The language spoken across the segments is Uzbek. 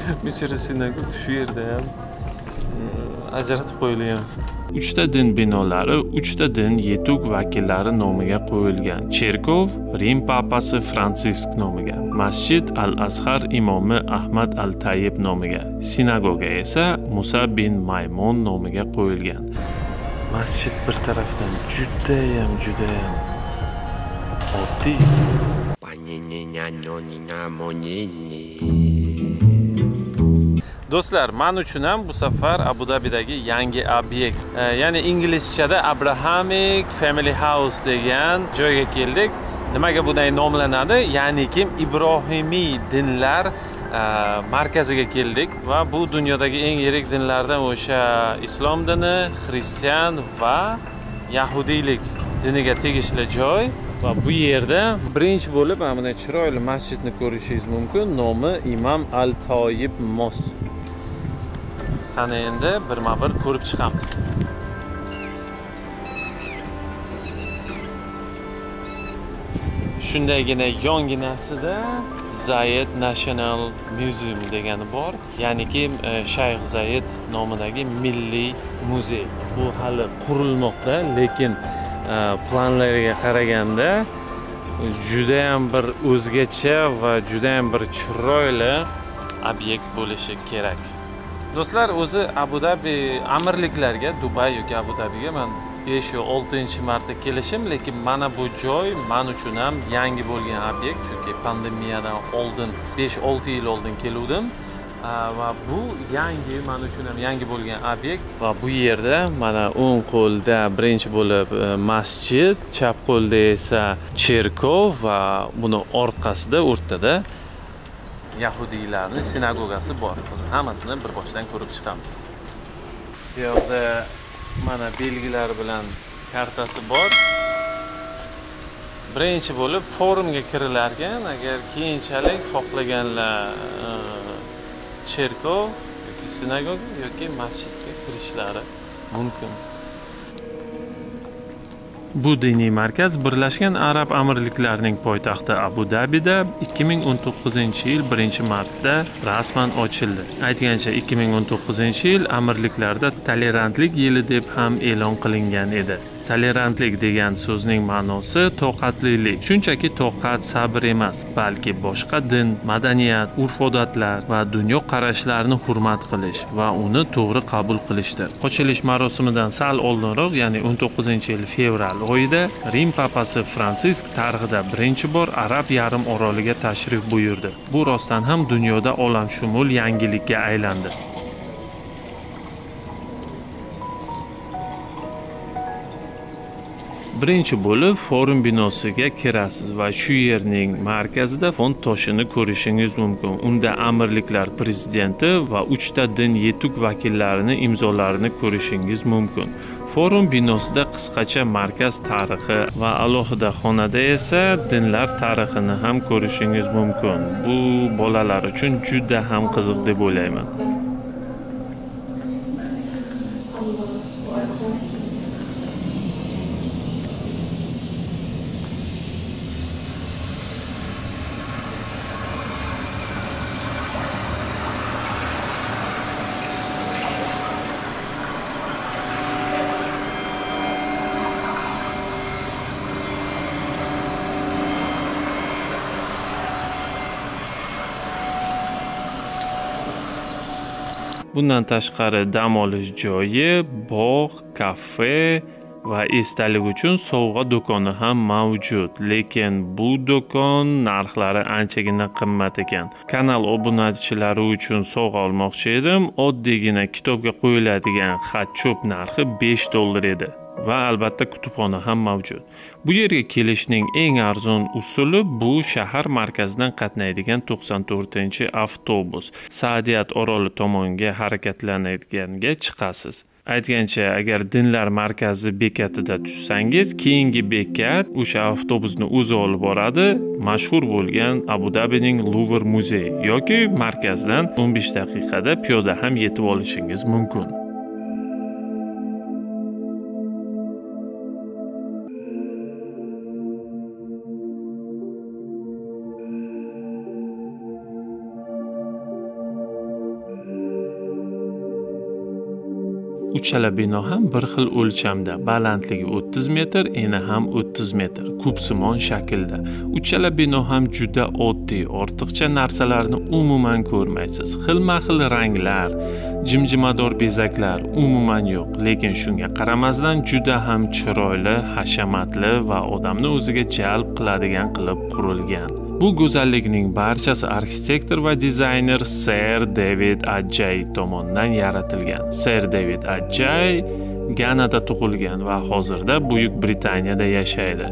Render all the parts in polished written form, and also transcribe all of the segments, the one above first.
Uchta sinagog shu yerda ham ajratib qo'yilgan. Uchta din binolari uchta din yetuk vakillari nomiga qo'yilgan. Cherkov Rim papasi Fransisk nomiga, masjid Al-Azhar imomi Ahmad al-Tayyib nomiga, sinagoga esa Musa bin Maymun nomiga qo'yilgan. Masjid bir tarafdan judayam oddiy. Do'stlar, men uchun ham bu safar Abu Dabidagi yangi obyekt, ya'ni inglizchada Abrahamic Family House degan joyga keldik. Nimaga bunday nomlanadi? Ya'ni kim Ibrohimiy dinlar markaziga keldik va bu dunyodagi eng yirik dinlardan o'sha islom dini, xristian va yahudiylik diniga tegishli joy. Va bu yerda birinchi bo'lib mana chiroyli masjidni ko'rishingiz mumkin. Nomi Imom Al-Toyib Mosque. Qani endi birma-bir ko'rib chiqamiz. Shundagina yonginasida Zayed National Museum degani bor. Ya'niki Shayx Zayed nomidagi milliy muzey. Bu hali qurilmoqda, lekin planlarga qaraganda juda ham bir o'zgacha va juda ham bir chiroyli obyekt bo'lishi kerak. Do'stlar, o'zi Abu Dabi amirliklarga, Dubay yoki Abu Dabiga men 5 yo 6 marta kelishim, lekin mana bu joy men uchun ham yangi bo'lgan obyekt, chunki pandemiyadan oldin 5-6 yil oldin keluvdim. Va bu yangi, men uchun ham yangi bo'lgan obyekt va bu yerda mana o'ng qo'lda birinchi bo'lib masjid, chap qo'lda esa cherkov va buni orqasida o'rtada yahudiylarning sinagogasi bor. Hozir hammasini bir boshdan ko'rib chiqamiz. Bu yerda mana belgilar bilan kartasi bor. Birinchi bo'lib forumga kirilar ekan, agar keyinchalik xohlaganlar cherkov yoki sinagoga yoki masjidga kirishlari mumkin. Bu diniy markaz Birlashgan Arab Amirliklarining poytaxti Abu Dabida 2019-yil 1-martda rasman ochildi. Aytgancha 2019-yil amirliklarda tolerantlik yili deb ham e'lon qilingan edi. Tolerantlik degan so'zning ma'nosi toqatlilik. Shunchaki toqat, sabr emas, balki boshqa din, madaniyat, urf-odatlar va dunyo qarashlarini hurmat qilish va uni to'g'ri qabul qilishdir. Ochilish marosimidan sal oldinroq, ya'ni 19-yil fevral oyida Rim papasi Fransisk tarixida birinchi bor Arab yarim oroliga tashrif buyurdi. Bu rostdan ham dunyoda olamshumul yangilikka aylandi. Birinchi bo'lib forum binosiga kirasiz va shu yerning markazida fond toshini ko'rishingiz mumkin. Unda amirliklar prezidenti va 3 ta din yetuk vakillarini imzolarini ko'rishingiz mumkin. Forum binosida qisqacha markaz tarixi va alohida xonada esa dinlar tarixini ham ko'rishingiz mumkin. Bu bolalar uchun juda ham qiziq deb o'ylayman. Bundan tashqari dam olish joyi, bog', kafe va esdalik uchun sovg'a do'koni ham mavjud. Lekin bu do'kon narxlari anchagina qimmat ekan. Kanal obunachilari uchun sovg'a olmoqchi edim. Oddiygina kitobga qo'yiladigan xat-cho'p narxi $5 edi. Va albatta kutubxona ham mavjud. Bu yerga kelishning eng arzon usuli bu shahar markazidan qatnaydigan 94-avtobus. Saadiyat oroli tomonga harakatlanayotganga chiqasiz. Aytgancha, agar dinlar markazi bekatida tushsangiz, keyingi bekat o'sha avtobusni o'zi olib boradi, mashhur bo'lgan Abu Dabining Louvre muzeyi yoki markazdan 15 daqiqada piyoda ham yetib olishingiz mumkin. uchala bino ham bir xil o'lchamda, balandligi 30 metr, eni ham 30 metr, kubsimon shaklda. Uchala bino ham juda oddiy, ortiqcha narsalarni umuman ko'rmaysiz. Xilma-xil ranglar, jimjimador bezaklar umuman yo'q, lekin shunga qaramasdan juda ham chiroyli, hashamatli va odamni o'ziga jalb qiladigan qilib qurilgan. Bu go'zallikning barchasi arxitektor va dizayner Sir David Adjaye tomonidan yaratilgan. Sir David Adjaye Ganada tug'ilgan va hozirda Buyuk Britaniyada yashaydi.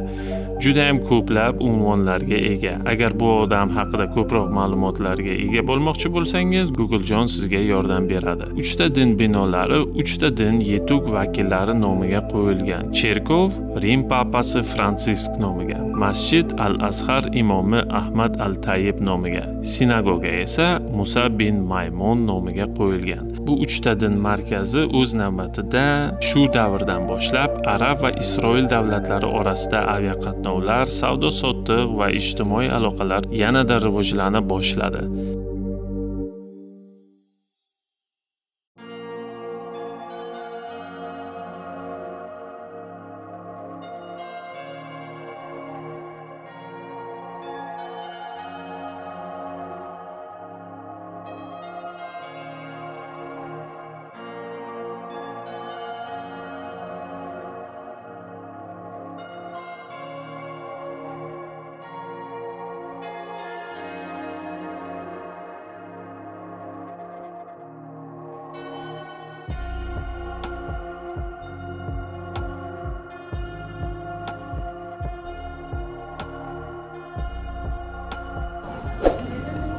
Juda ham ko'plab unvonlarga ega. Agar bu odam haqida ko'proq ma'lumotlarga ega bo'lmoqchi bo'lsangiz, Google Jon sizga yordam beradi. 3 ta din binolari 3 ta din yetuk vakillari nomiga qo'yilgan. Cherkov Rim papasi Fransisk nomiga, masjid Al-Azhar imomi Ahmad Al-Tayyib nomiga, sinagoga esa Musa bin Maymun nomiga qo'yilgan. Bu 3 ta din markazi o'z navbatida shu davrdan boshlab Arab va Isroil davlatlari orasida aviaqatnovlar, savdo-sotiq va ijtimoiy aloqalar yanada rivojlana boshladi.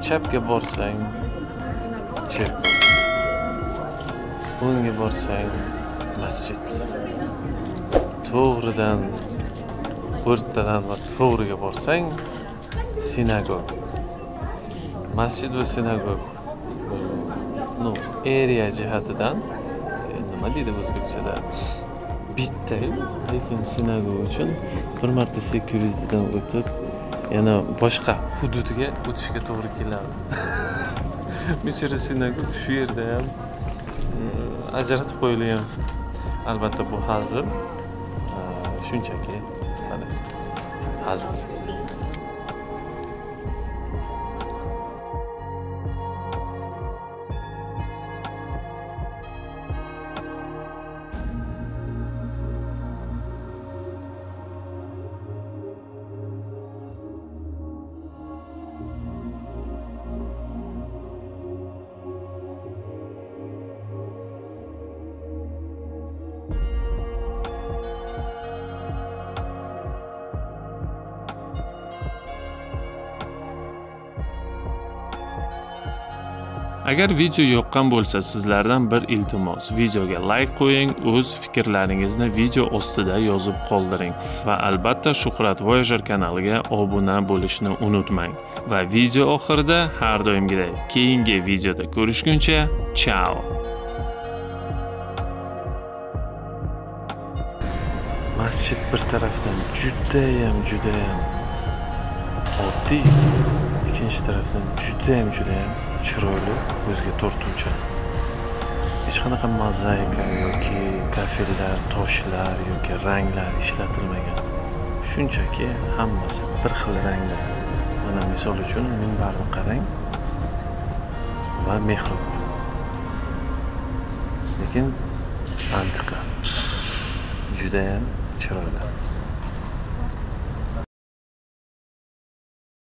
Chapga borsang cherkov, o'ngga borsang masjid, to'g'ridan o'rtadan va to'g'riga borsang sinagog. Masjid va sinagog area jihatidan nima deydi o'zbekchada bitta, lekin sinagog uchun bir marta securitydan o'tib yana boshqa hududiga o'tishga to'g'ri keladi. Bichara sinagog shu yerda ham ajratib qo'yilgan. Albatta bu hazil, shunchaki mana hazil. Agar video yoqqan bo'lsa, sizlardan bir iltimos, videoga like qo'ying, o'z fikrlaringizni video ostida yozib qoldiring va albatta Shuhrat Voyager kanaliga obuna bo'lishni unutmang. Va video oxirida har doimgidek keyingi videoda ko'rishguncha, chao. Masjid bir tarafdan judayam oddiy, ikkinchi tarafdan judayam chiroyli, o'ziga tortuvchi. Hech qanaqa mozaika yoki kafellar, toshlar yoki ranglar ishlatilmagan. Shunchaki hammasi bir xil rangda. Mana misol uchun minbarni qarang va mehrob. Lekin antiqa. Judayam chiroyli.